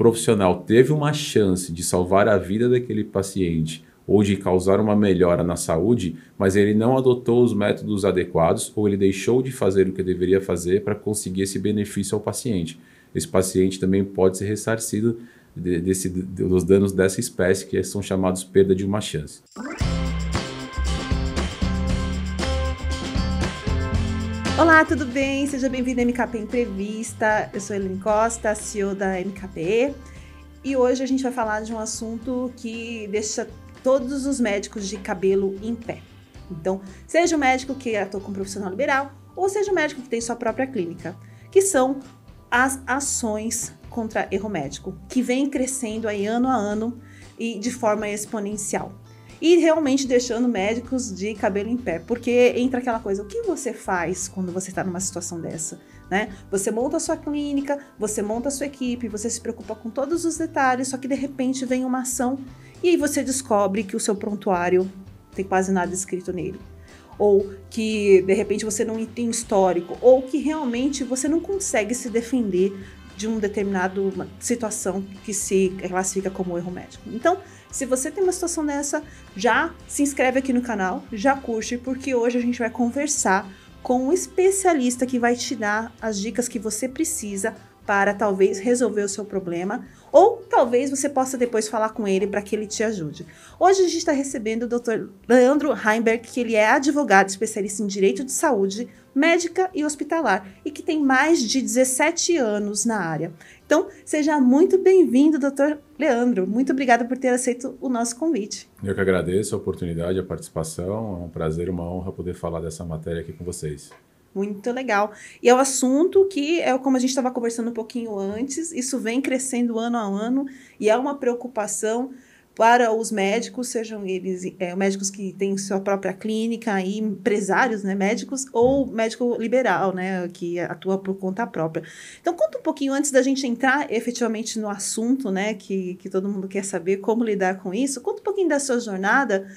profissional teve uma chance de salvar a vida daquele paciente ou de causar uma melhora na saúde, mas ele não adotou os métodos adequados ou ele deixou de fazer o que deveria fazer para conseguir esse benefício ao paciente. Esse paciente também pode ser ressarcido dos danos dessa espécie, que são chamados perda de uma chance. Olá, tudo bem? Seja bem-vindo à MKP Entrevista. Eu sou Helene Costa, CEO da MKP, e hoje a gente vai falar de um assunto que deixa todos os médicos de cabelo em pé. Então, seja o médico que atua como profissional liberal ou seja o médico que tem sua própria clínica, que são as ações contra erro médico, que vem crescendo aí ano a ano e de forma exponencial. E realmente deixando médicos de cabelo em pé, porque entra aquela coisa, o que você faz quando você está numa situação dessa, né? Você monta a sua clínica, você monta a sua equipe, você se preocupa com todos os detalhes, só que de repente vem uma ação e aí você descobre que o seu prontuário tem quase nada escrito nele. Ou que de repente você não tem histórico, ou que realmente você não consegue se defender de uma determinada situação que se classifica como erro médico. Então, se você tem uma situação dessa, já se inscreve aqui no canal, já curte, porque hoje a gente vai conversar com um especialista que vai te dar as dicas que você precisa para talvez resolver o seu problema, ou talvez você possa depois falar com ele para que ele te ajude. Hoje a gente está recebendo o Dr. Leandro Heimberg, que ele é advogado especialista em direito de saúde, médica e hospitalar, e que tem mais de 17 anos na área. Então, seja muito bem-vindo, Dr. Leandro. Muito obrigada por ter aceito o nosso convite. Eu que agradeço a oportunidade, a participação. É um prazer, uma honra poder falar dessa matéria aqui com vocês. Muito legal. E é um assunto que, como a gente estava conversando um pouquinho antes, isso vem crescendo ano a ano e é uma preocupação para os médicos, sejam eles médicos que têm sua própria clínica, e empresários, né, médicos, ou médico liberal, né, que atua por conta própria. Então, conta um pouquinho antes da gente entrar efetivamente no assunto, né, que todo mundo quer saber como lidar com isso. Conta um pouquinho da sua jornada,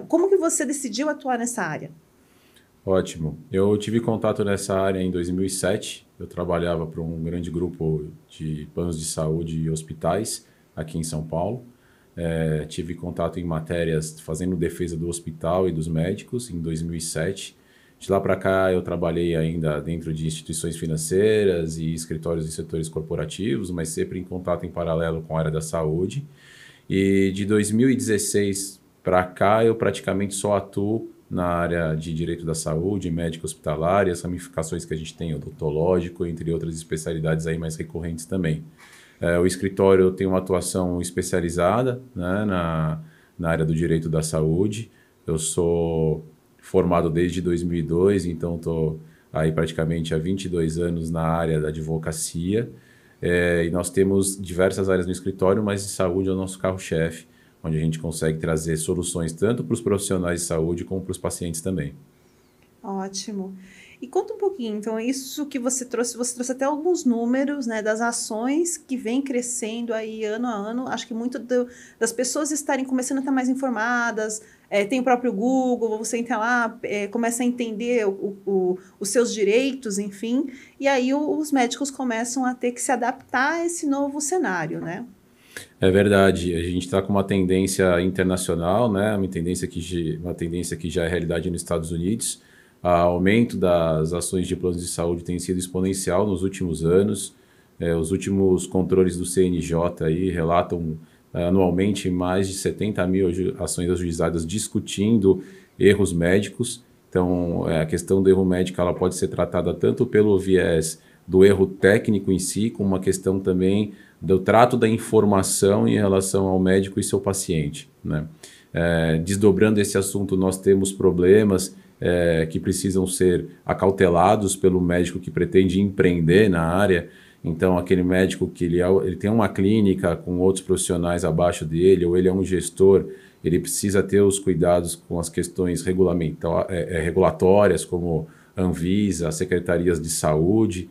como que você decidiu atuar nessa área? Ótimo. Eu tive contato nessa área em 2007. Eu trabalhava para um grande grupo de planos de saúde e hospitais aqui em São Paulo. Tive contato em matérias fazendo defesa do hospital e dos médicos em 2007. De lá para cá eu trabalhei ainda dentro de instituições financeiras e escritórios em setores corporativos, mas sempre em contato em paralelo com a área da saúde. E de 2016 para cá eu praticamente só atuo na área de direito da saúde, médico hospitalar e as ramificações que a gente tem, odontológico, entre outras especialidades aí mais recorrentes também. O escritório tem uma atuação especializada, né, na área do direito da saúde. Eu sou formado desde 2002, então estou aí praticamente há 22 anos na área da advocacia. E nós temos diversas áreas no escritório, mas de saúde é o nosso carro-chefe, onde a gente consegue trazer soluções tanto para os profissionais de saúde como para os pacientes também. Ótimo. E conta um pouquinho, então, isso que você trouxe até alguns números, né, das ações que vem crescendo aí ano a ano. Acho que muito das pessoas estarem começando a estar mais informadas, tem o próprio Google, você entra lá, começa a entender os seus direitos, enfim, e aí os médicos começam a ter que se adaptar a esse novo cenário, né? É verdade, a gente está com uma tendência internacional, né? Uma tendência que já é realidade nos Estados Unidos. O aumento das ações de planos de saúde tem sido exponencial nos últimos anos. Os últimos controles do CNJ aí relatam anualmente mais de 70 mil ações ajuizadas discutindo erros médicos. Então, a questão do erro médico ela pode ser tratada tanto pelo viés do erro técnico em si, como uma questão também do trato da informação em relação ao médico e seu paciente, né? Desdobrando esse assunto, nós temos problemas que precisam ser acautelados pelo médico que pretende empreender na área. Então, aquele médico que ele tem uma clínica com outros profissionais abaixo dele, ou ele é um gestor, ele precisa ter os cuidados com as questões regulatórias, como Anvisa, secretarias de saúde,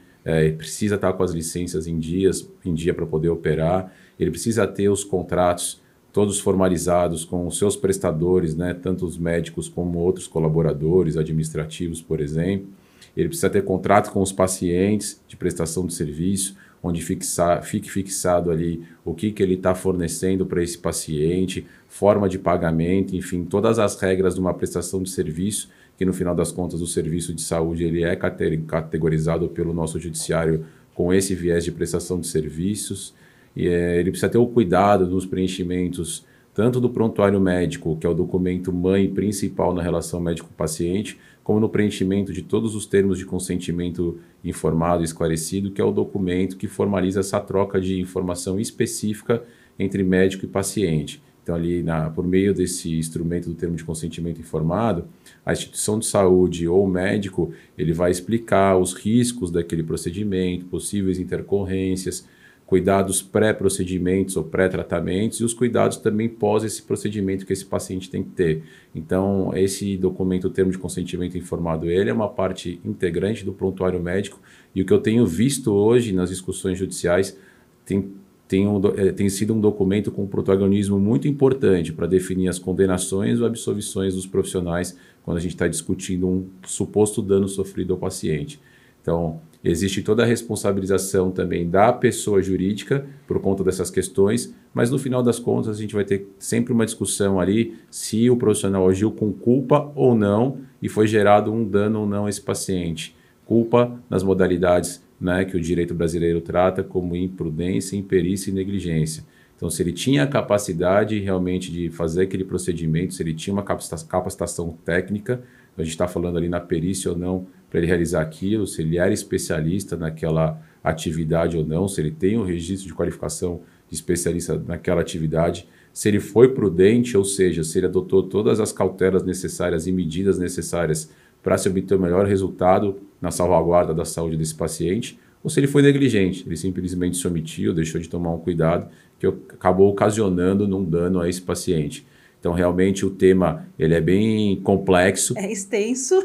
precisa estar com as licenças em dia para poder operar, ele precisa ter os contratos todos formalizados com os seus prestadores, né, tanto os médicos como outros colaboradores administrativos, por exemplo. Ele precisa ter contrato com os pacientes de prestação de serviço, onde fique fixado ali o que ele está fornecendo para esse paciente, forma de pagamento, enfim, todas as regras de uma prestação de serviço, que no final das contas o serviço de saúde ele é categorizado pelo nosso judiciário com esse viés de prestação de serviços, e ele precisa ter o cuidado dos preenchimentos tanto do prontuário médico, que é o documento mãe principal na relação médico-paciente, como no preenchimento de todos os termos de consentimento informado e esclarecido, que é o documento que formaliza essa troca de informação específica entre médico e paciente. Então, ali, por meio desse instrumento do termo de consentimento informado, a instituição de saúde ou o médico, ele vai explicar os riscos daquele procedimento, possíveis intercorrências, cuidados pré-procedimentos ou pré-tratamentos e os cuidados também pós esse procedimento que esse paciente tem que ter. Então, esse documento, o termo de consentimento informado, ele é uma parte integrante do prontuário médico e o que eu tenho visto hoje nas discussões judiciais tem sido um documento com um protagonismo muito importante para definir as condenações ou absolvições dos profissionais quando a gente está discutindo um suposto dano sofrido ao paciente. Então, existe toda a responsabilização também da pessoa jurídica por conta dessas questões, mas no final das contas a gente vai ter sempre uma discussão ali se o profissional agiu com culpa ou não e foi gerado um dano ou não a esse paciente. Culpa nas modalidades, né, que o direito brasileiro trata como imprudência, imperícia e negligência. Então, se ele tinha a capacidade realmente de fazer aquele procedimento, se ele tinha uma capacitação técnica, a gente está falando ali na perícia ou não, para ele realizar aquilo, se ele era especialista naquela atividade ou não, se ele tem um registro de qualificação de especialista naquela atividade, se ele foi prudente, ou seja, se ele adotou todas as cautelas necessárias e medidas necessárias para se obter o melhor resultado na salvaguarda da saúde desse paciente, ou se ele foi negligente, ele simplesmente se omitiu, deixou de tomar um cuidado que acabou ocasionando um dano a esse paciente. Então, realmente, o tema ele é bem complexo. É extenso.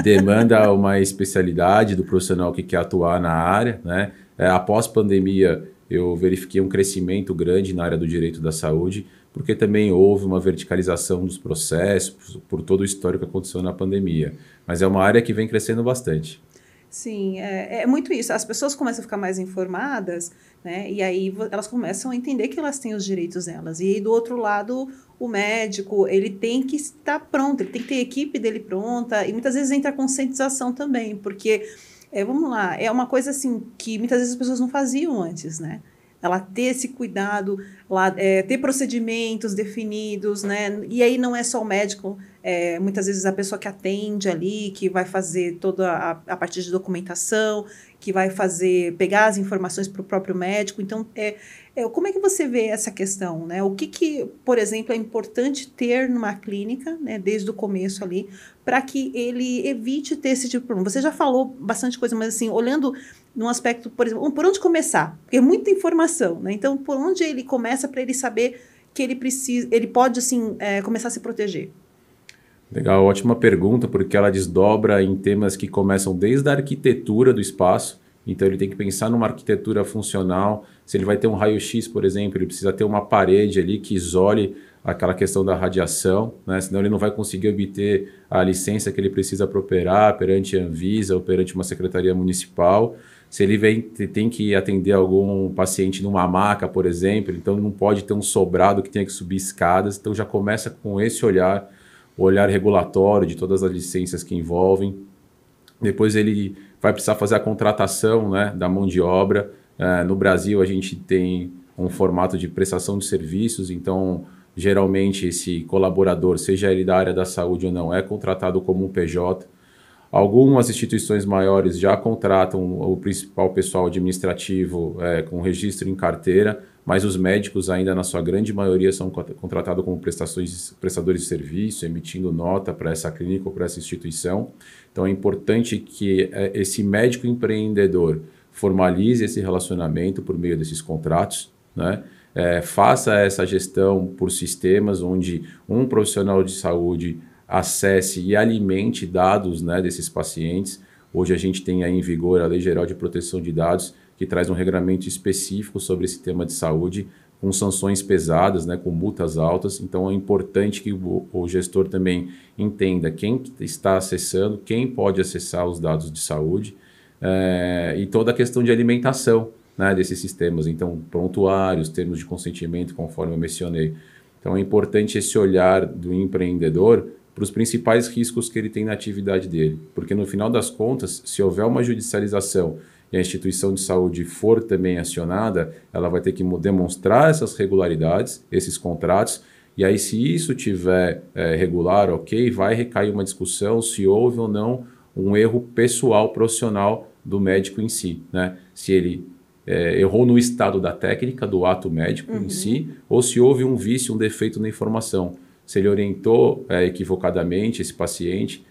Demanda uma especialidade do profissional que quer atuar na área, né? Após pandemia, eu verifiquei um crescimento grande na área do direito da saúde, porque também houve uma verticalização dos processos por todo o histórico que aconteceu na pandemia. Mas é uma área que vem crescendo bastante. Sim, é muito isso. As pessoas começam a ficar mais informadas, né? E aí elas começam a entender que elas têm os direitos delas. E aí, do outro lado, o médico, ele tem que estar pronto, ele tem que ter a equipe dele pronta. E muitas vezes entra a conscientização também, porque, vamos lá, é uma coisa assim que muitas vezes as pessoas não faziam antes, né? Ela ter esse cuidado, ter procedimentos definidos, né? E aí não é só o médico, muitas vezes a pessoa que atende ali, que vai fazer toda a parte de documentação, que vai pegar as informações para o próprio médico. Então, como é que você vê essa questão, né? O que, por exemplo, é importante ter numa clínica, né, desde o começo ali, para que ele evite ter esse tipo de problema? Você já falou bastante coisa, mas assim, olhando num aspecto, por exemplo, por onde começar? Porque é muita informação, né? Então, por onde ele começa para ele saber que ele pode, assim, começar a se proteger? Legal, ótima pergunta, porque ela desdobra em temas que começam desde a arquitetura do espaço. Então, ele tem que pensar numa arquitetura funcional. Se ele vai ter um raio-x, por exemplo, ele precisa ter uma parede ali que isole aquela questão da radiação, né? Senão ele não vai conseguir obter a licença que ele precisa para operar perante a Anvisa ou perante uma secretaria municipal. Se ele tem que atender algum paciente numa maca, por exemplo, então não pode ter um sobrado que tenha que subir escadas. Então, já começa com esse olhar, o olhar regulatório de todas as licenças que envolvem. Depois ele vai precisar fazer a contratação, né, da mão de obra. No Brasil, a gente tem um formato de prestação de serviços, então, geralmente, esse colaborador, seja ele da área da saúde ou não, é contratado como um PJ. Algumas instituições maiores já contratam o principal pessoal administrativo com registro em carteira, mas os médicos ainda, na sua grande maioria, são contratados como prestadores de serviço, emitindo nota para essa clínica ou para essa instituição. Então, é importante que esse médico empreendedor formalize esse relacionamento por meio desses contratos, né? Faça essa gestão por sistemas onde um profissional de saúde acesse e alimente dados, né, desses pacientes. Hoje a gente tem aí em vigor a Lei Geral de Proteção de Dados, que traz um regramento específico sobre esse tema de saúde, com sanções pesadas, né, com multas altas. Então é importante que o gestor também entenda quem está acessando, quem pode acessar os dados de saúde, e toda a questão de alimentação, né, desses sistemas. Então, prontuários, termos de consentimento, conforme eu mencionei. Então, é importante esse olhar do empreendedor para os principais riscos que ele tem na atividade dele. Porque, no final das contas, se houver uma judicialização e a instituição de saúde for também acionada, ela vai ter que demonstrar essas regularidades, esses contratos, e aí se isso tiver regular, ok, vai recair uma discussão se houve ou não um erro pessoal, profissional do médico em si, né? Se ele errou no estado da técnica, do ato médico em si, ou se houve um vício, um defeito na informação. Se ele orientou equivocadamente esse paciente,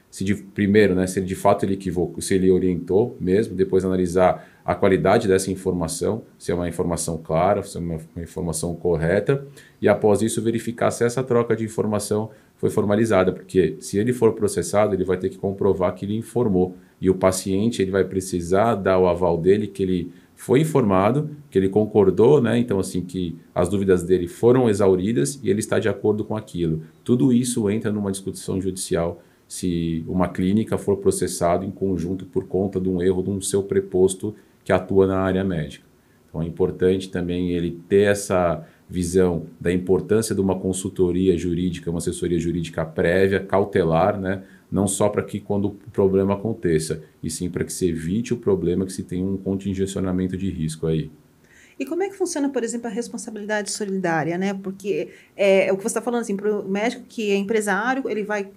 primeiro, né, se ele de fato ele equivocou, se ele orientou mesmo, depois analisar a qualidade dessa informação, se é uma informação clara, se é uma informação correta, e após isso verificar se essa troca de informação foi formalizada, porque se ele for processado, ele vai ter que comprovar que ele informou, e o paciente ele vai precisar dar o aval dele que ele foi informado, que ele concordou, né? Então, assim, que as dúvidas dele foram exauridas e ele está de acordo com aquilo. Tudo isso entra numa discussão judicial se uma clínica for processada em conjunto por conta de um erro de um seu preposto que atua na área médica. Então, é importante também ele ter essa visão da importância de uma consultoria jurídica, uma assessoria jurídica prévia, cautelar, né? Não só para que quando o problema aconteça, e sim para que se evite o problema, que se tenha um contingencionamento de risco aí. E como é que funciona, por exemplo, a responsabilidade solidária, né? Porque é o que você está falando, assim, para o médico que é empresário, ele vai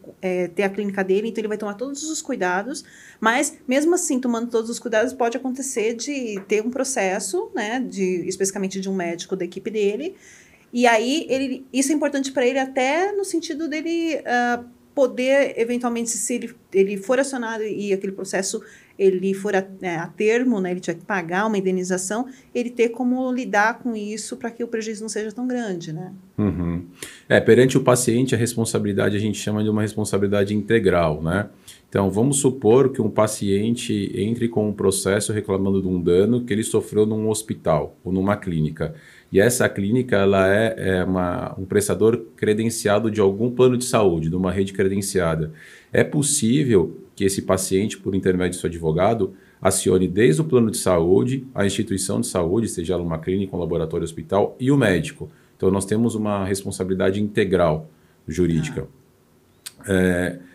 ter a clínica dele, então ele vai tomar todos os cuidados, mas mesmo assim, tomando todos os cuidados, pode acontecer de ter um processo, né? Especificamente de um médico da equipe dele, e aí isso é importante para ele até no sentido dele poder, eventualmente, se ele for acionado e aquele processo ele for a termo, né, ele tiver que pagar uma indenização, ele ter como lidar com isso para que o prejuízo não seja tão grande, né? Uhum. Perante o paciente, a responsabilidade a gente chama de uma responsabilidade integral, né? Então, vamos supor que um paciente entre com um processo reclamando de um dano que ele sofreu num hospital ou numa clínica. E essa clínica ela é um prestador credenciado de algum plano de saúde, de uma rede credenciada. É possível que esse paciente, por intermédio de seu advogado, acione desde o plano de saúde, a instituição de saúde, seja ela uma clínica, um laboratório, hospital, e o médico. Então, nós temos uma responsabilidade integral jurídica.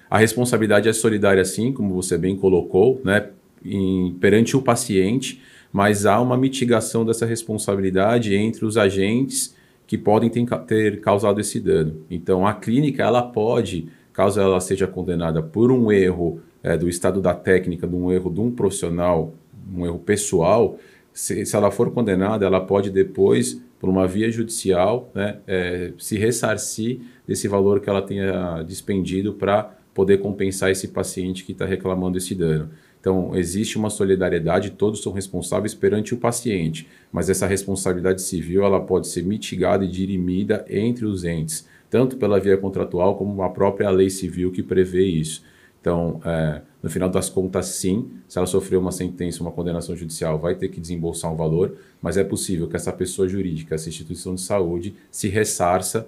A responsabilidade é solidária, sim, como você bem colocou, né, perante o paciente, mas há uma mitigação dessa responsabilidade entre os agentes que podem ter causado esse dano. Então, a clínica, ela pode, caso ela seja condenada por um erro do estado da técnica, de um erro de um profissional, um erro pessoal, se ela for condenada, ela pode depois, por uma via judicial, né, se ressarcir desse valor que ela tenha despendido para poder compensar esse paciente que está reclamando esse dano. Então, existe uma solidariedade, todos são responsáveis perante o paciente, mas essa responsabilidade civil ela pode ser mitigada e dirimida entre os entes, tanto pela via contratual como a própria lei civil que prevê isso. Então, no final das contas, sim, se ela sofreu uma sentença, uma condenação judicial, vai ter que desembolsar um valor, mas é possível que essa pessoa jurídica, essa instituição de saúde, se ressarça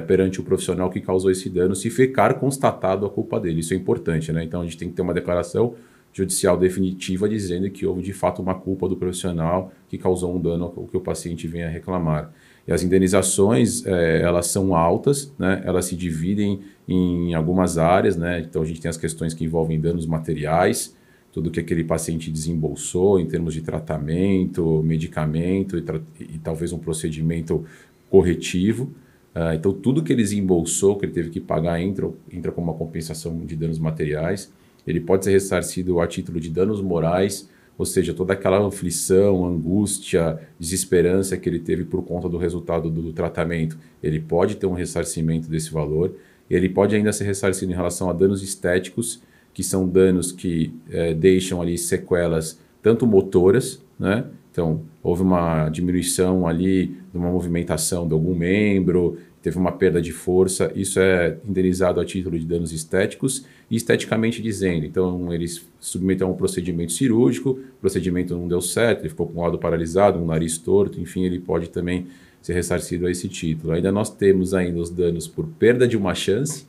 perante o profissional que causou esse dano, se ficar constatado a culpa dele. Isso é importante, né? Então, a gente tem que ter uma declaração judicial definitiva dizendo que houve de fato uma culpa do profissional que causou um dano ao que o paciente venha reclamar. E as indenizações, elas são altas, né? Elas se dividem em algumas áreas, né? Então a gente tem as questões que envolvem danos materiais, tudo que aquele paciente desembolsou em termos de tratamento, medicamento e talvez um procedimento corretivo. Então tudo que ele desembolsou, que ele teve que pagar, entra como uma compensação de danos materiais. Ele pode ser ressarcido a título de danos morais, ou seja, toda aquela aflição, angústia, desesperança que ele teve por conta do resultado do tratamento, ele pode ter um ressarcimento desse valor. Ele pode ainda ser ressarcido em relação a danos estéticos, que são danos que deixam ali sequelas tanto motoras, né? Então, houve uma diminuição ali de uma movimentação de algum membro, teve uma perda de força, isso é indenizado a título de danos estéticos e esteticamente dizendo. Então, eles submetem a um procedimento cirúrgico, o procedimento não deu certo, ele ficou com o lado paralisado, um nariz torto, enfim, ele pode também ser ressarcido a esse título. Ainda nós temos ainda os danos por perda de uma chance,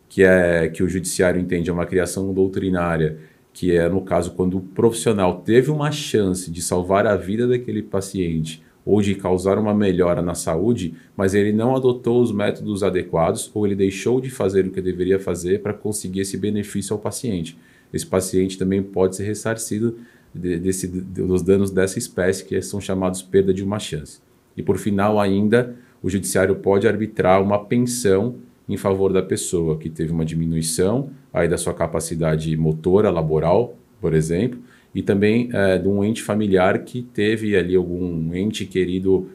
que o judiciário entende é uma criação doutrinária que é, no caso, quando o profissional teve uma chance de salvar a vida daquele paciente ou de causar uma melhora na saúde, mas ele não adotou os métodos adequados ou ele deixou de fazer o que deveria fazer para conseguir esse benefício ao paciente. Esse paciente também pode ser ressarcido dos danos dessa espécie, que são chamados perda de uma chance. E por final ainda, o judiciário pode arbitrar uma pensão em favor da pessoa que teve uma diminuição aí da sua capacidade motora, laboral, por exemplo, e também de um ente familiar que teve ali algum ente querido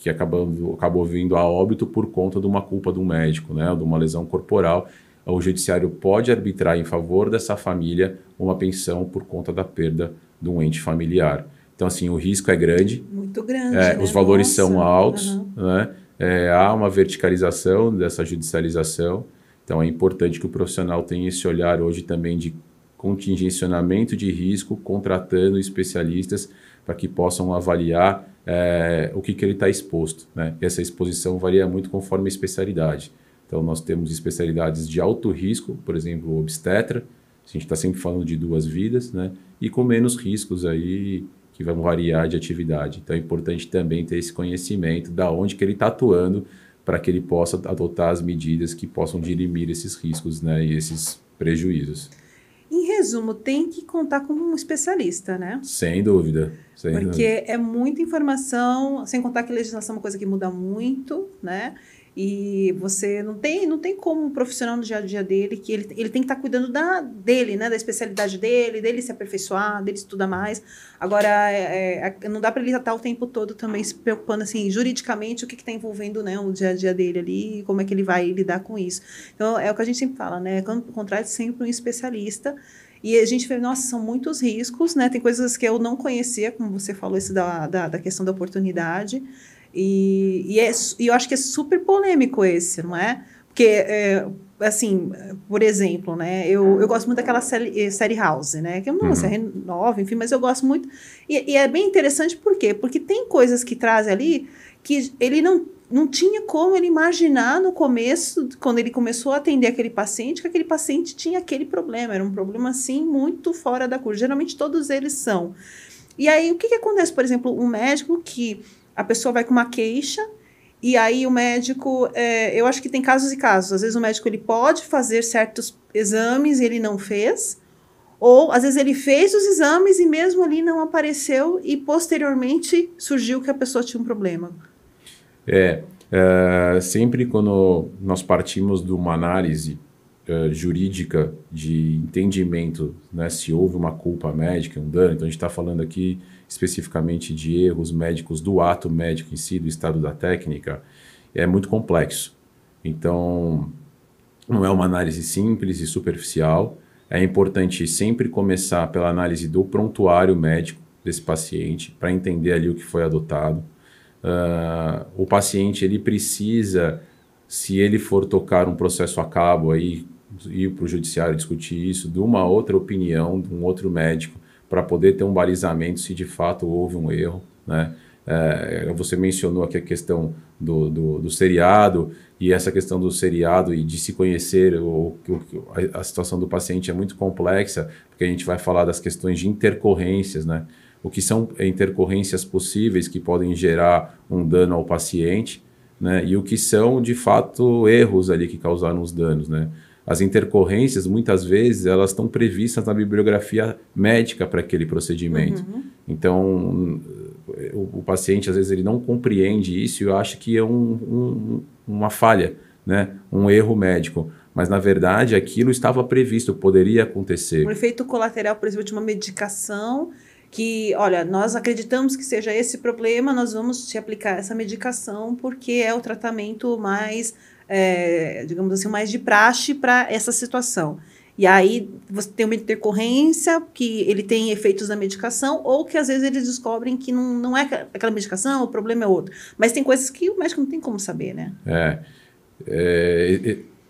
que acabou vindo a óbito por conta de uma culpa do médico, né, de uma lesão corporal. O judiciário pode arbitrar em favor dessa família uma pensão por conta da perda de um ente familiar. Então, assim, o risco é grande. Muito grande, né? Os valores Nossa. são altos, né? Há uma verticalização dessa judicialização. Então, é importante que o profissional tenha esse olhar hoje também de contingenciamento de risco, contratando especialistas para que possam avaliar o que ele está exposto, né? Essa exposição varia muito conforme a especialidade. Então, nós temos especialidades de alto risco, por exemplo, o obstetra, a gente está sempre falando de 2 vidas, né? E com menos riscos aí, que vão variar de atividade. Então, é importante também ter esse conhecimento da onde que ele está atuando para que ele possa adotar as medidas que possam dirimir esses riscos, né? E esses prejuízos. Em resumo, tem que contar com um especialista, né? Sem dúvida. Porque é muita informação, sem contar que legislação é uma coisa que muda muito, né? E você não tem como um profissional no dia a dia dele, que ele tem que estar cuidando dele, né? Da especialidade dele se aperfeiçoar, dele estudar mais. Agora, não dá para ele estar o tempo todo também se preocupando, assim, juridicamente, o que está envolvendo, né, o dia a dia dele ali, e como é que ele vai lidar com isso. Então, é o que a gente sempre fala, né? Contrate sempre um especialista. E a gente vê, nossa, são muitos riscos, né? Tem coisas que eu não conhecia, como você falou, esse da questão da oportunidade. E eu acho que é super polêmico esse, não é? Porque, assim, por exemplo, né? Eu gosto muito daquela série House, né? Que é uma série nova, enfim, mas eu gosto muito. E é bem interessante, por quê? Porque tem coisas que traz ali que ele não tinha como ele imaginar no começo, quando ele começou a atender aquele paciente, que aquele paciente tinha aquele problema. Era um problema, assim, muito fora da curva. Geralmente, todos eles são. E aí, o que acontece? Por exemplo, um médico que a pessoa vai com uma queixa, e aí o médico, eu acho que tem casos e casos. Às vezes o médico ele pode fazer certos exames e ele não fez, ou às vezes ele fez os exames e mesmo ali não apareceu e posteriormente surgiu que a pessoa tinha um problema. Sempre quando nós partimos de uma análise jurídica de entendimento, né, se houve uma culpa médica, um dano, então a gente está falando aqui especificamente de erros médicos do ato médico em si, do estado da técnica, é muito complexo. Então, não é uma análise simples e superficial. É importante sempre começar pela análise do prontuário médico desse paciente, para entender ali o que foi adotado. O paciente, ele precisa, se ele for tocar um processo a cabo, aí, ir para o judiciário discutir isso, de uma outra opinião, de um outro médico, para poder ter um balizamento se de fato houve um erro, né? Você mencionou aqui a questão do seriado, e essa questão do seriado e de se conhecer, a situação do paciente é muito complexa, porque a gente vai falar das questões de intercorrências, né? O que são intercorrências possíveis que podem gerar um dano ao paciente, né? E o que são, de fato, erros ali que causaram os danos, né? As intercorrências, muitas vezes, elas estão previstas na bibliografia médica para aquele procedimento. Então, o paciente, às vezes, ele não compreende isso e acha que é uma falha, né? Um erro médico. Mas, na verdade, aquilo estava previsto, poderia acontecer. Um efeito colateral, por exemplo, de uma medicação que, olha, nós acreditamos que seja esse problema, nós vamos te aplicar essa medicação porque é o tratamento mais, digamos assim, mais de praxe para essa situação. E aí você tem uma intercorrência que ele tem efeitos da medicação ou que às vezes eles descobrem que não é aquela medicação, o problema é outro. Mas tem coisas que o médico não tem como saber, né?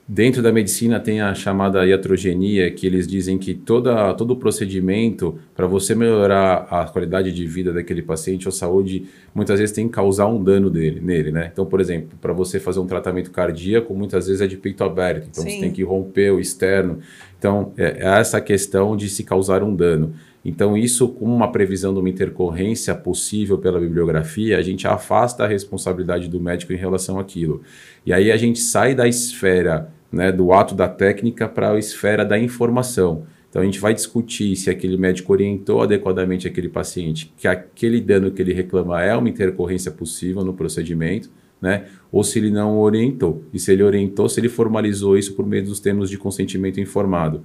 Dentro da medicina tem a chamada iatrogenia, que eles dizem que todo o procedimento, para você melhorar a qualidade de vida daquele paciente ou saúde, muitas vezes tem que causar um dano nele, né? Então, por exemplo, para você fazer um tratamento cardíaco, muitas vezes é de peito aberto, então você tem que romper o externo. Então, é essa questão de se causar um dano. Então, isso, com uma previsão de uma intercorrência possível pela bibliografia, a gente afasta a responsabilidade do médico em relação àquilo. E aí a gente sai da esfera, né, do ato da técnica para a esfera da informação. Então, a gente vai discutir se aquele médico orientou adequadamente aquele paciente, que aquele dano que ele reclama é uma intercorrência possível no procedimento, né, ou se ele não orientou. E se ele orientou, se ele formalizou isso por meio dos termos de consentimento informado.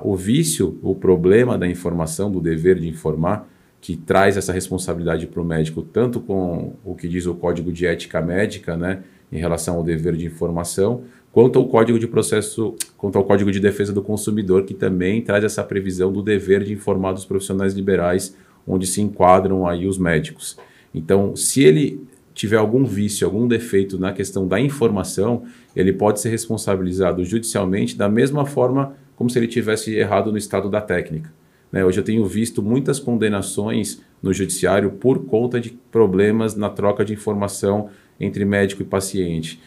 O vício, o problema da informação, do dever de informar, que traz essa responsabilidade para o médico, tanto com o que diz o Código de Ética Médica, né, em relação ao dever de informação, quanto ao Código de Defesa do Consumidor, que também traz essa previsão do dever de informar dos profissionais liberais, onde se enquadram aí os médicos. Então, se ele tiver algum vício, algum defeito na questão da informação, ele pode ser responsabilizado judicialmente da mesma forma como se ele tivesse errado no estado da técnica. Né? Hoje eu tenho visto muitas condenações no judiciário por conta de problemas na troca de informação entre médico e paciente.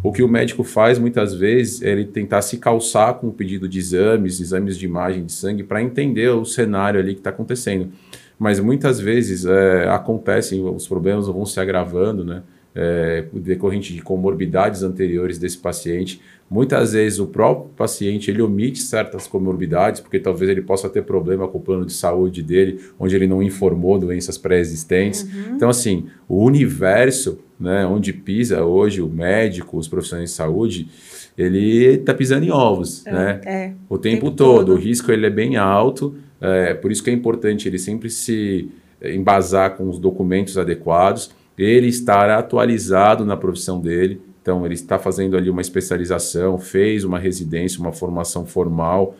O que o médico faz muitas vezes é ele tentar se calçar com o pedido de exames de imagem de sangue para entender o cenário ali que está acontecendo. Mas muitas vezes acontecem, os problemas vão se agravando, né? Decorrente de comorbidades anteriores desse paciente. Muitas vezes o próprio paciente ele omite certas comorbidades, porque talvez ele possa ter problema com o plano de saúde dele, onde ele não informou doenças pré-existentes. Então, assim, o universo, né, onde pisa hoje o médico, os profissionais de saúde, ele está pisando em ovos, né? O tempo todo. O risco ele é bem alto, por isso que é importante ele sempre se embasar com os documentos adequados, ele estar atualizado na profissão dele. Então, ele está fazendo ali uma especialização, fez uma residência, uma formação formal.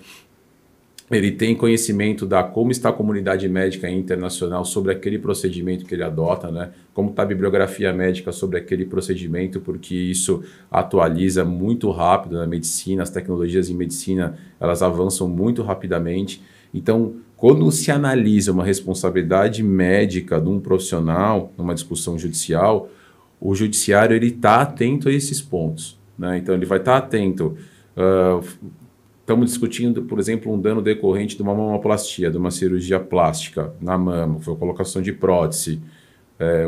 Ele tem conhecimento da como está a comunidade médica internacional sobre aquele procedimento que ele adota, né? Como está a bibliografia médica sobre aquele procedimento, porque isso atualiza muito rápido na medicina, as tecnologias em medicina, elas avançam muito rapidamente. Então, quando se analisa uma responsabilidade médica de um profissional, numa discussão judicial, o judiciário está atento a esses pontos, né? Então, ele vai estar atento. Estamos discutindo, por exemplo, um dano decorrente de uma mamoplastia, de uma cirurgia plástica na mama, foi a colocação de prótese.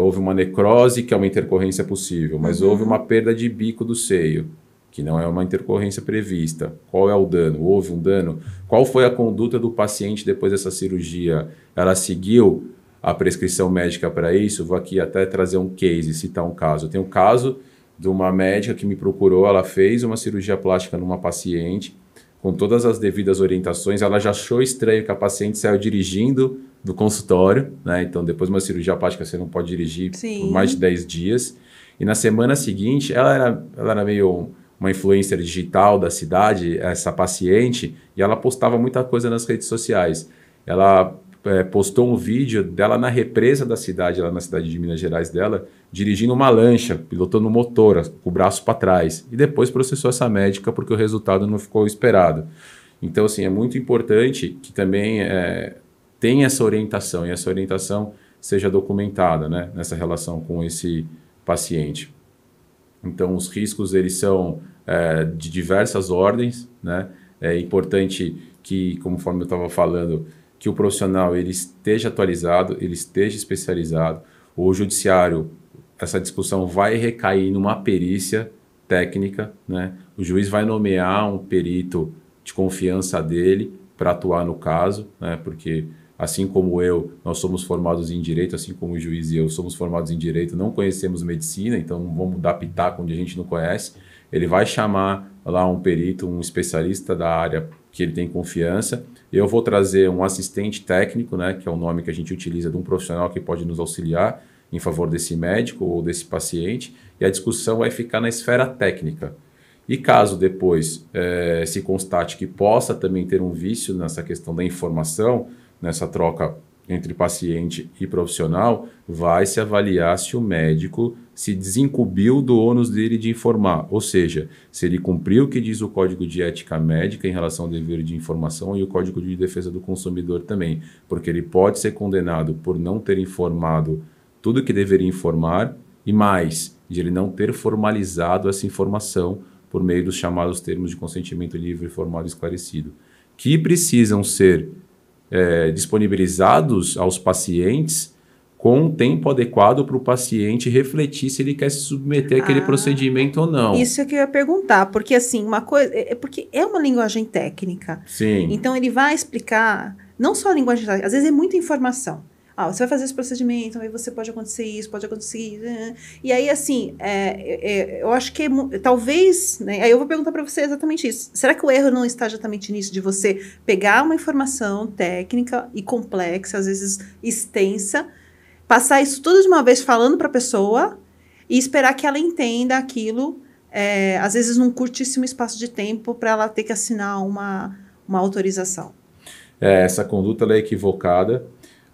Houve uma necrose, que é uma intercorrência possível, mas houve uma perda de bico do seio, que não é uma intercorrência prevista. Qual é o dano? Houve um dano? Qual foi a conduta do paciente depois dessa cirurgia? Ela seguiu a prescrição médica para isso? Vou aqui até trazer um case, citar um caso. Tem um caso de uma médica que me procurou, ela fez uma cirurgia plástica numa paciente, com todas as devidas orientações, ela já achou estranho que a paciente saiu dirigindo do consultório, né? Então, depois de uma cirurgia plástica, você não pode dirigir por mais de 10 dias. E na semana seguinte, ela era meio uma influencer digital da cidade, essa paciente, e ela postava muita coisa nas redes sociais. Ela postou um vídeo dela na represa da cidade, lá na cidade de Minas Gerais dela, dirigindo uma lancha, pilotando um motor, com o braço para trás. E depois processou essa médica porque o resultado não ficou esperado. Então, assim, é muito importante que também tenha essa orientação, e essa orientação seja documentada, né, nessa relação com esse paciente. Então, os riscos, eles são de diversas ordens, né? É importante que, conforme eu estava falando, que o profissional ele esteja atualizado, ele esteja especializado. O judiciário, essa discussão vai recair numa perícia técnica, né? O juiz vai nomear um perito de confiança dele para atuar no caso, né? Porque assim como nós somos formados em direito, assim como o juiz e eu somos formados em direito, não conhecemos medicina, então não vamos dar pitaco onde a gente não conhece. Ele vai chamar lá um perito, um especialista da área que ele tem confiança. Eu vou trazer um assistente técnico, né, que é o nome que a gente utiliza de um profissional que pode nos auxiliar em favor desse médico ou desse paciente, e a discussão vai ficar na esfera técnica. E caso depois se constate que possa também ter um vício nessa questão da informação, nessa troca entre paciente e profissional, vai se avaliar se o médico se desincumbiu do ônus dele de informar, ou seja, se ele cumpriu o que diz o Código de Ética Médica em relação ao dever de informação e o Código de Defesa do Consumidor também, porque ele pode ser condenado por não ter informado tudo o que deveria informar e mais, de ele não ter formalizado essa informação por meio dos chamados termos de consentimento livre, informado e esclarecido, que precisam ser disponibilizados aos pacientes com um tempo adequado para o paciente refletir se ele quer se submeter àquele procedimento ou não. Isso é que eu ia perguntar, porque assim, uma coisa, porque é uma linguagem técnica. Sim. Então ele vai explicar, não só a linguagem técnica, às vezes é muita informação. Você vai fazer esse procedimento, aí você pode acontecer isso, pode acontecer isso. E aí, assim, eu acho que talvez, né, aí eu vou perguntar para você exatamente isso. Será que o erro não está exatamente nisso, de você pegar uma informação técnica e complexa, às vezes extensa, passar isso tudo de uma vez falando para a pessoa e esperar que ela entenda aquilo, às vezes num curtíssimo espaço de tempo, para ela ter que assinar uma autorização? Essa conduta ela é equivocada.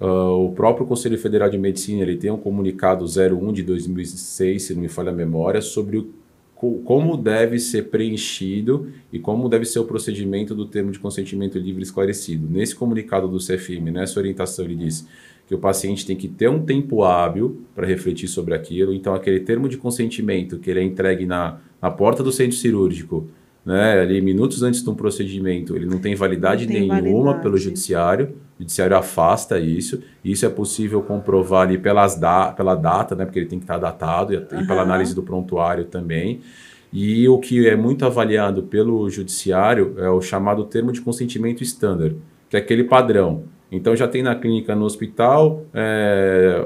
O próprio Conselho Federal de Medicina ele tem um comunicado 01 de 2006, se não me falha a memória, sobre como deve ser preenchido e como deve ser o procedimento do termo de consentimento livre esclarecido. Nesse comunicado do CFM, nessa orientação, ele diz que o paciente tem que ter um tempo hábil para refletir sobre aquilo. Então, aquele termo de consentimento que ele é entregue na porta do centro cirúrgico, né, ali minutos antes de um procedimento, ele não tem validade nenhuma pelo judiciário. O judiciário afasta isso. Isso é possível comprovar ali pela data, né, porque ele tem que estar datado, e pela análise do prontuário também. E o que é muito avaliado pelo judiciário é o chamado termo de consentimento standard, que é aquele padrão. Então, já tem na clínica, no hospital,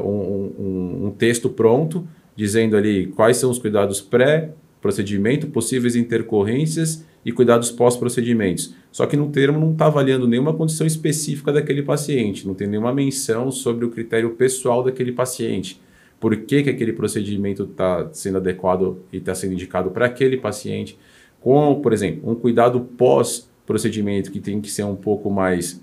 um texto pronto, dizendo ali quais são os cuidados pré-procedimento, possíveis intercorrências e cuidados pós-procedimentos. Só que no termo não está avaliando nenhuma condição específica daquele paciente, não tem nenhuma menção sobre o critério pessoal daquele paciente. Por que aquele procedimento está sendo adequado e está sendo indicado para aquele paciente? Com, por exemplo, um cuidado pós-procedimento que tem que ser um pouco mais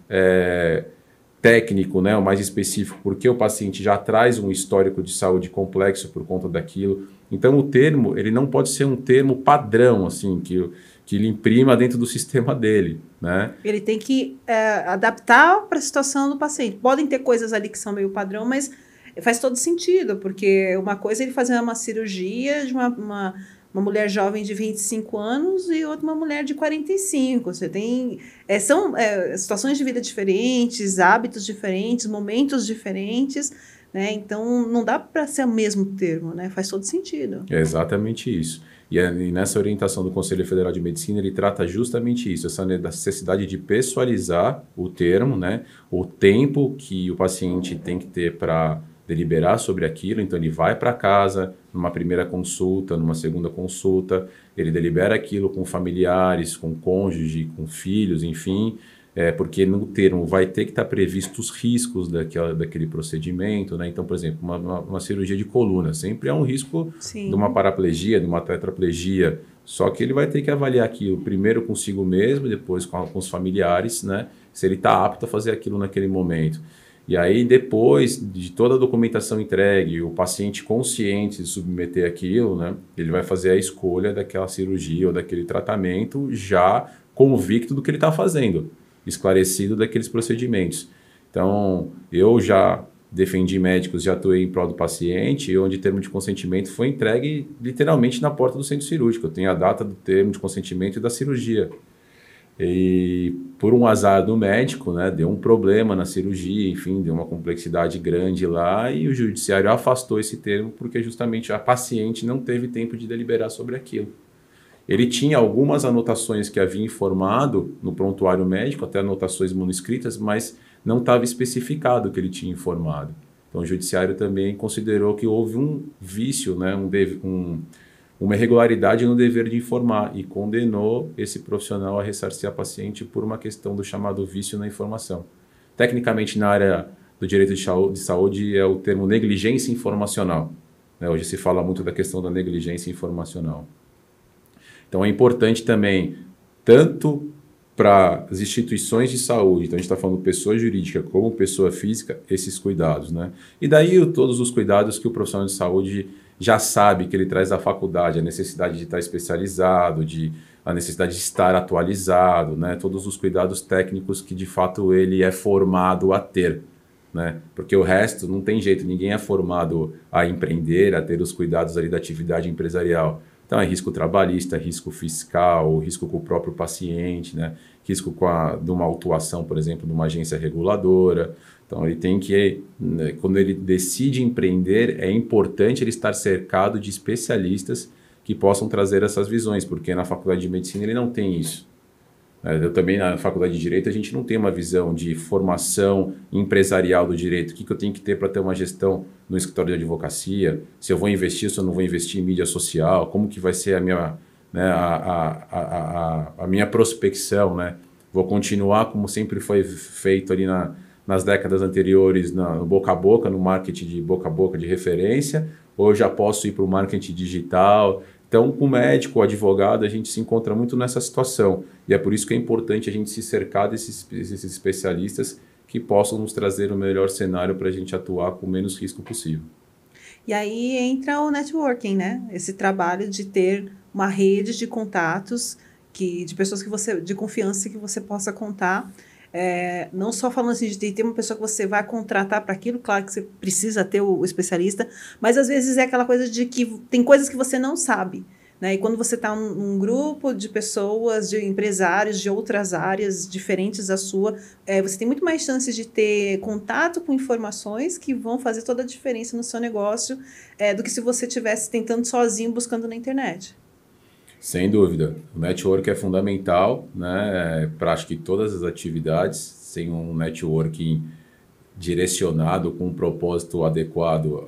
técnico, né, ou mais específico, porque o paciente já traz um histórico de saúde complexo por conta daquilo. Então, o termo ele não pode ser um termo padrão, assim, que ele imprima dentro do sistema dele, né? Ele tem que adaptar para a situação do paciente. Podem ter coisas ali que são meio padrão, mas faz todo sentido, porque uma coisa é ele fazer uma cirurgia de uma mulher jovem de 25 anos e outra uma mulher de 45. Você tem... são situações de vida diferentes, hábitos diferentes, momentos diferentes, né? Então, não dá para ser o mesmo termo, né? Faz todo sentido. É exatamente isso. E nessa orientação do Conselho Federal de Medicina, ele trata justamente isso, essa necessidade de pessoalizar o termo, né? O tempo que o paciente tem que ter para deliberar sobre aquilo. Então, ele vai para casa numa primeira consulta, numa segunda consulta, ele delibera aquilo com familiares, com cônjuge, com filhos, enfim, porque no termo vai ter que estar previsto os riscos daquele procedimento, né? Então, por exemplo, uma cirurgia de coluna sempre é um risco de uma paraplegia, de uma tetraplegia, só que ele vai ter que avaliar aquilo primeiro consigo mesmo, depois com os familiares, né? Se ele está apto a fazer aquilo naquele momento. E aí, depois de toda a documentação entregue, o paciente consciente de submeter aquilo, né, ele vai fazer a escolha daquela cirurgia ou daquele tratamento já convicto do que ele está fazendo, esclarecido daqueles procedimentos. Então, eu já defendi médicos, já atuei em prol do paciente, onde o termo de consentimento foi entregue literalmente na porta do centro cirúrgico. Eu tenho a data do termo de consentimento e da cirurgia. E por um azar do médico, né, deu um problema na cirurgia, enfim, deu uma complexidade grande lá e o judiciário afastou esse termo porque justamente a paciente não teve tempo de deliberar sobre aquilo. Ele tinha algumas anotações que havia informado no prontuário médico, até anotações manuscritas, mas não estava especificado o que ele tinha informado. Então o judiciário também considerou que houve um vício, né, uma irregularidade no dever de informar e condenou esse profissional a ressarcir a paciente por uma questão do chamado vício na informação. Tecnicamente, na área do direito de saúde, é o termo negligência informacional, né? Hoje se fala muito da questão da negligência informacional. Então, é importante também, tanto para as instituições de saúde, então a gente está falando pessoa jurídica como pessoa física, esses cuidados, né? E daí todos os cuidados que o profissional de saúde já sabe que ele traz da faculdade, a necessidade de estar especializado, a necessidade de estar atualizado, né? Todos os cuidados técnicos que de fato ele é formado a ter, né? Porque o resto não tem jeito, ninguém é formado a empreender, a ter os cuidados ali da atividade empresarial. Então é risco trabalhista, risco fiscal, risco com o próprio paciente, né? Risco de uma autuação, por exemplo, de uma agência reguladora. Então ele tem que, né, quando ele decide empreender, é importante ele estar cercado de especialistas que possam trazer essas visões, porque na faculdade de medicina ele não tem isso. Eu também, na faculdade de Direito, a gente não tem uma visão de formação empresarial do direito. O que eu tenho que ter para ter uma gestão no escritório de advocacia? Se eu vou investir, se eu não vou investir em mídia social? Como que vai ser a minha, né, a minha prospecção? Né? Vou continuar como sempre foi feito ali nas décadas anteriores, no boca a boca, no marketing de boca a boca de referência? Ou eu já posso ir para o marketing digital? Então, com o médico, o advogado, a gente se encontra muito nessa situação. E é por isso que é importante a gente se cercar desses especialistas que possam nos trazer o melhor cenário para a gente atuar com o menos risco possível. E aí entra o networking, né? Esse trabalho de ter uma rede de contatos, de pessoas de confiança que você possa contar. Não só falando assim de ter uma pessoa que você vai contratar para aquilo, claro que você precisa ter o especialista, mas às vezes é aquela coisa de que tem coisas que você não sabe, né? E quando você está num grupo de pessoas, de empresários de outras áreas diferentes da sua, você tem muito mais chances de ter contato com informações que vão fazer toda a diferença no seu negócio, do que se você estivesse tentando sozinho buscando na internet. Sem dúvida. O network é fundamental, né, para acho que todas as atividades. Sem um networking direcionado, com um propósito adequado,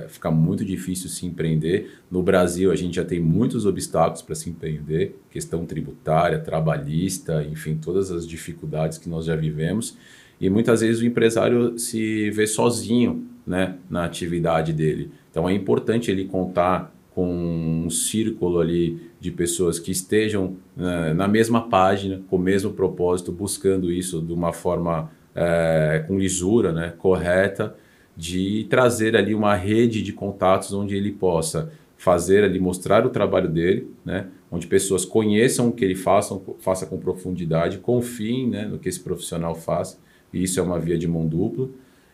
fica muito difícil se empreender. No Brasil, a gente já tem muitos obstáculos para se empreender, questão tributária, trabalhista, enfim, todas as dificuldades que nós já vivemos. E muitas vezes o empresário se vê sozinho, né, na atividade dele. Então é importante ele contar com um círculo ali de pessoas que estejam na mesma página, com o mesmo propósito, buscando isso de uma forma com lisura, né, correta, de trazer ali uma rede de contatos onde ele possa fazer ali, mostrar o trabalho dele, né, onde pessoas conheçam o que ele faça com profundidade, confiem, né, no que esse profissional faz, e isso é uma via de mão dupla,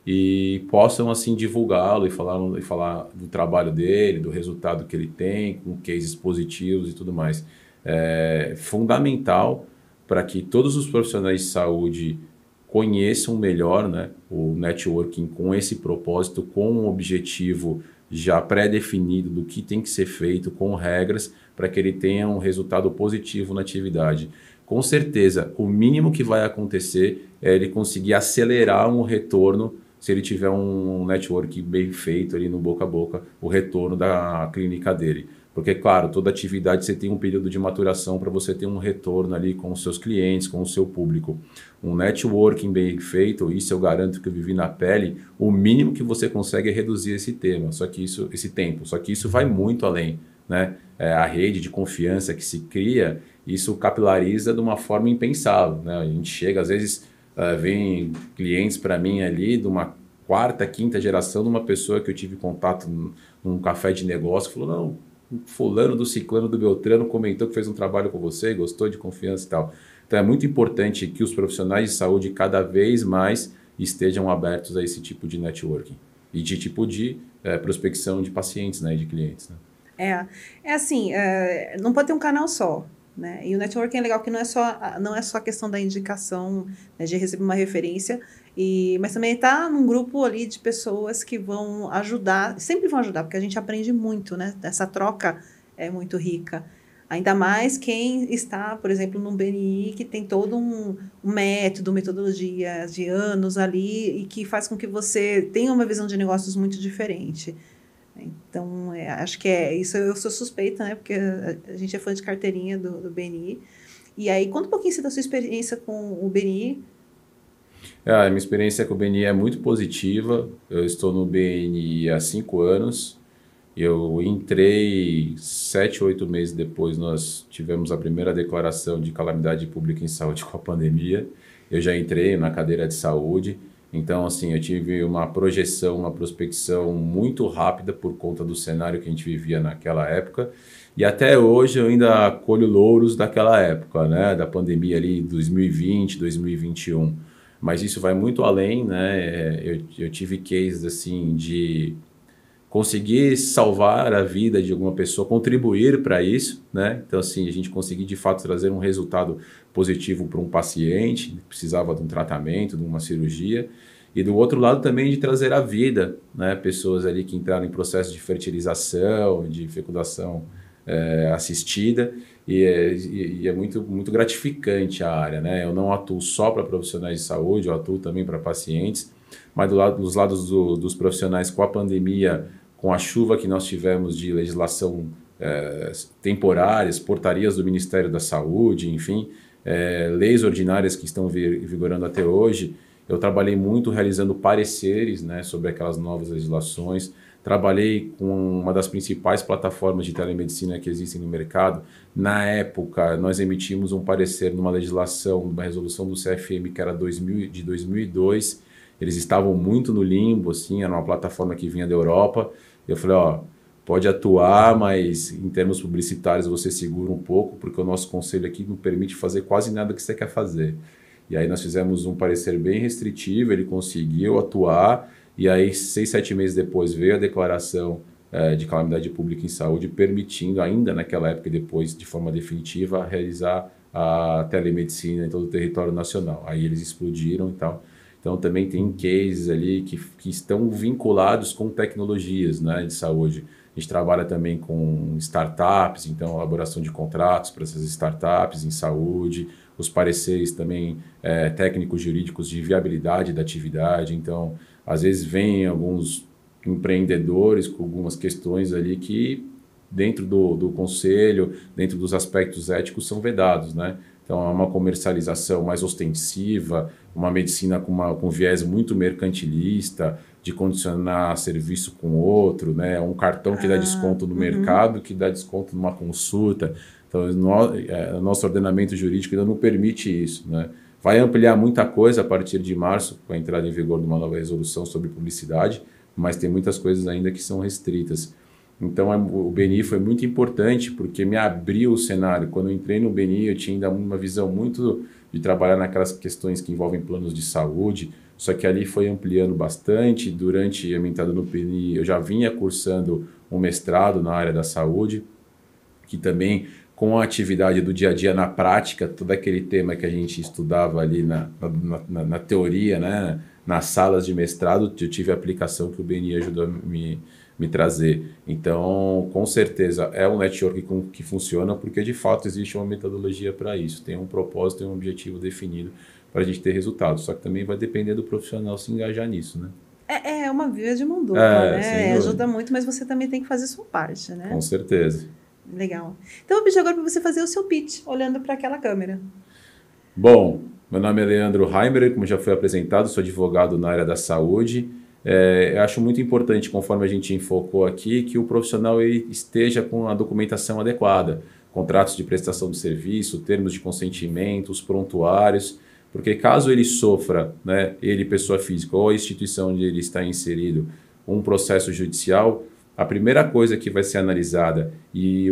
e possam assim divulgá-lo e falar do trabalho dele, do resultado que ele tem, com cases positivos e tudo mais. É fundamental para que todos os profissionais de saúde conheçam melhor, né, o networking com esse propósito, com um objetivo já pré-definido do que tem que ser feito, com regras, para que ele tenha um resultado positivo na atividade. Com certeza, o mínimo que vai acontecer é ele conseguir acelerar um retorno se ele tiver um network bem feito ali no boca a boca, o retorno da clínica dele. Porque, claro, toda atividade você tem um período de maturação para você ter um retorno ali com os seus clientes, com o seu público. Um networking bem feito, isso eu garanto que eu vivi na pele, o mínimo que você consegue é reduzir esse tempo, só que isso vai muito além, né? A rede de confiança que se cria, isso capilariza de uma forma impensável, né? A gente chega, às vezes, vem clientes para mim ali de uma quarta, quinta geração de uma pessoa que eu tive contato num café de negócio, falou, não, fulano do ciclano do Beltrano comentou que fez um trabalho com você, gostou de confiança e tal. Então é muito importante que os profissionais de saúde cada vez mais estejam abertos a esse tipo de networking e de tipo de prospecção de pacientes, né, e de clientes. Né? Assim, não pode ter um canal só. Né? E o networking é legal que não é só a questão da indicação, né, de receber uma referência, mas também está num grupo ali de pessoas que vão ajudar, sempre vão ajudar, porque a gente aprende muito, né? Essa troca é muito rica. Ainda mais quem está, por exemplo, no BNI, que tem todo um método, metodologia de anos ali, e que faz com que você tenha uma visão de negócios muito diferente. Então, acho que isso eu sou suspeita, né? Porque a gente é fã de carteirinha do BNI. E aí, conta um pouquinho da sua experiência com o BNI. A minha experiência com o BNI é muito positiva. Eu estou no BNI há 5 anos. Eu entrei 7, 8 meses depois, nós tivemos a primeira declaração de calamidade pública em saúde com a pandemia. Eu já entrei na cadeira de saúde, então assim, eu tive uma projeção, uma prospecção muito rápida por conta do cenário que a gente vivia naquela época. E até hoje eu ainda colho louros daquela época, né, da pandemia ali 2020, 2021. Mas isso vai muito além, né? Eu tive cases assim de conseguir salvar a vida de alguma pessoa, contribuir para isso, né? Então, assim, a gente conseguir de fato trazer um resultado positivo para um paciente que precisava de um tratamento, de uma cirurgia, e do outro lado também de trazer a vida, né? Pessoas ali que entraram em processo de fertilização, de fecundação assistida, e é muito, muito gratificante a área, né? Eu não atuo só para profissionais de saúde, eu atuo também para pacientes, mas dos lados dos profissionais com a pandemia, com a chuva que nós tivemos de legislação temporárias, portarias do Ministério da Saúde, enfim, leis ordinárias que estão vigorando até hoje, eu trabalhei muito realizando pareceres, né, sobre aquelas novas legislações. Trabalhei com uma das principais plataformas de telemedicina que existem no mercado. Na época, nós emitimos um parecer numa legislação, numa resolução do CFM que era de 2002. Eles estavam muito no limbo, assim, era uma plataforma que vinha da Europa. Eu falei, ó, pode atuar, mas em termos publicitários você segura um pouco, porque o nosso conselho aqui não permite fazer quase nada que você quer fazer. E aí nós fizemos um parecer bem restritivo, ele conseguiu atuar, e aí 6, 7 meses depois veio a declaração de calamidade pública em saúde, permitindo ainda naquela época e depois, de forma definitiva, realizar a telemedicina em todo o território nacional. Aí eles explodiram e tal. Então também tem cases ali que estão vinculados com tecnologias, né, de saúde. A gente trabalha também com startups, então elaboração de contratos para essas startups em saúde, os pareceres também técnicos jurídicos de viabilidade da atividade. Então, às vezes vêm alguns empreendedores com algumas questões ali que dentro do conselho, dentro dos aspectos éticos são vedados, né? Então, é uma comercialização mais ostensiva, uma medicina com viés muito mercantilista, de condicionar serviço com outro, né? Um cartão que dá desconto no mercado, que dá desconto numa consulta. Então, o nosso ordenamento jurídico ainda não permite isso, né? Vai ampliar muita coisa a partir de março, com a entrada em vigor de uma nova resolução sobre publicidade, mas tem muitas coisas ainda que são restritas. Então, o BNI foi muito importante porque me abriu o cenário. Quando eu entrei no BNI, eu tinha ainda uma visão muito de trabalhar naquelas questões que envolvem planos de saúde, só que ali foi ampliando bastante. Durante a minha entrada no BNI, eu já vinha cursando um mestrado na área da saúde, que também, com a atividade do dia a dia na prática, todo aquele tema que a gente estudava ali na teoria, né, nas salas de mestrado, eu tive a aplicação que o BNI ajudou a me trazer. Então, com certeza, é um network que funciona porque, de fato, existe uma metodologia para isso. Tem um propósito e um objetivo definido para a gente ter resultado. Só que também vai depender do profissional se engajar nisso, né? É uma via de mão dupla, né? Ajuda muito, mas você também tem que fazer sua parte, né? Com certeza. Legal. Então, eu vou pedir agora para você fazer o seu pitch, olhando para aquela câmera. Bom, meu nome é Leandro Heimberg, como já foi apresentado, sou advogado na área da saúde. Eu acho muito importante, conforme a gente enfocou aqui, que o profissional ele esteja com a documentação adequada, contratos de prestação de serviço, termos de consentimento, os prontuários, porque caso ele sofra, né, ele, pessoa física ou a instituição onde ele está inserido, um processo judicial, a primeira coisa que vai ser analisada e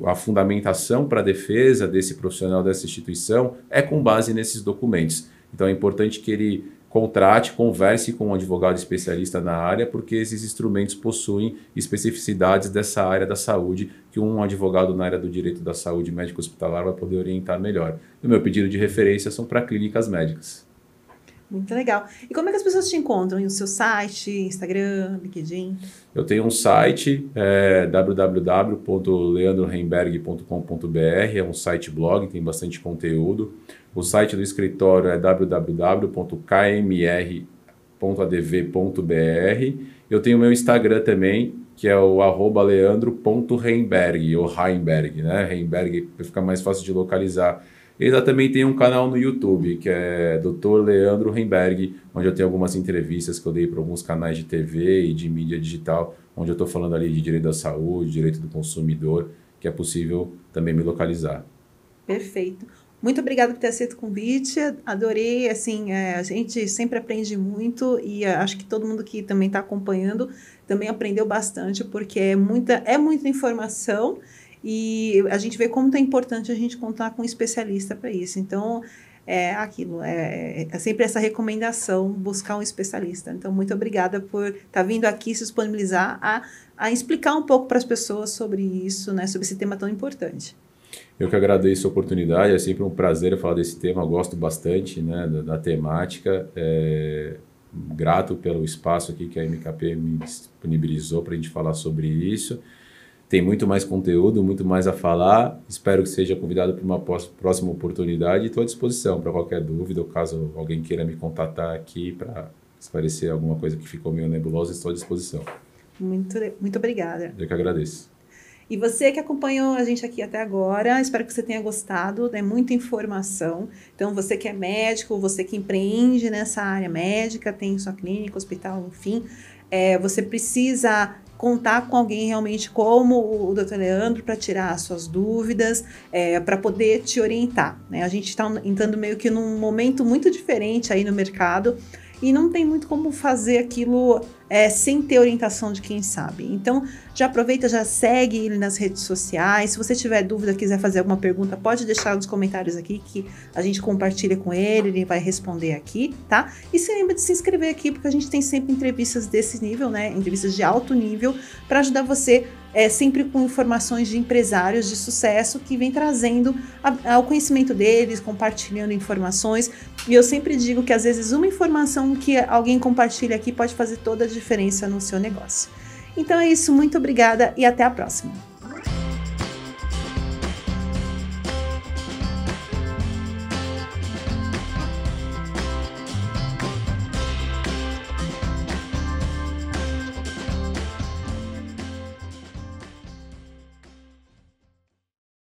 a fundamentação para a defesa desse profissional, dessa instituição, é com base nesses documentos. Então é importante que ele contrate, converse com um advogado especialista na área, porque esses instrumentos possuem especificidades dessa área da saúde que um advogado na área do direito da saúde médico-hospitalar vai poder orientar melhor. O meu pedido de referência são para clínicas médicas. Muito legal. E como é que as pessoas te encontram? No seu site, Instagram, LinkedIn? Eu tenho um site, www.leandroheimberg.com.br, é um site blog, tem bastante conteúdo. O site do escritório é www.kmr.adv.br. Eu tenho o meu Instagram também, que é o @leandro.heimberg, ou Heimberg, né? Heimberg fica mais fácil de localizar. Ele também tem um canal no YouTube, que é Dr. Leandro Heimberg, onde eu tenho algumas entrevistas que eu dei para alguns canais de TV e de mídia digital, onde eu estou falando ali de direito da saúde, direito do consumidor, que é possível também me localizar. Perfeito. Muito obrigada por ter aceito o convite, adorei, assim, a gente sempre aprende muito e acho que todo mundo que também está acompanhando também aprendeu bastante, porque é muita informação e a gente vê como é importante a gente contar com um especialista para isso. Então, é aquilo, é sempre essa recomendação, buscar um especialista. Então, muito obrigada por estar vindo aqui se disponibilizar a explicar um pouco para as pessoas sobre isso, né, sobre esse tema tão importante. Eu que agradeço a oportunidade, é sempre um prazer falar desse tema, eu gosto bastante, né, da temática, grato pelo espaço aqui que a MKP me disponibilizou para a gente falar sobre isso. Tem muito mais conteúdo, muito mais a falar, espero que seja convidado para uma próxima oportunidade e estou à disposição para qualquer dúvida ou caso alguém queira me contatar aqui para esclarecer alguma coisa que ficou meio nebulosa, estou à disposição. Muito obrigada. Eu que agradeço. E você que acompanhou a gente aqui até agora, espero que você tenha gostado, é muita informação. Então, você que é médico, você que empreende nessa área médica, tem sua clínica, hospital, enfim, você precisa contar com alguém realmente como o Dr. Leandro para tirar as suas dúvidas, para poder te orientar, né? A gente está entrando meio que num momento muito diferente aí no mercado e não tem muito como fazer aquilo sem ter orientação de quem sabe. Então, já aproveita, já segue ele nas redes sociais. Se você tiver dúvida, quiser fazer alguma pergunta, pode deixar nos comentários aqui que a gente compartilha com ele vai responder aqui, tá? E se lembra de se inscrever aqui, porque a gente tem sempre entrevistas desse nível, né? Entrevistas de alto nível, para ajudar você sempre com informações de empresários de sucesso que vem trazendo ao conhecimento deles, compartilhando informações. E eu sempre digo que às vezes uma informação que alguém compartilha aqui pode fazer toda a diferença no seu negócio. Então é isso, muito obrigada e até a próxima.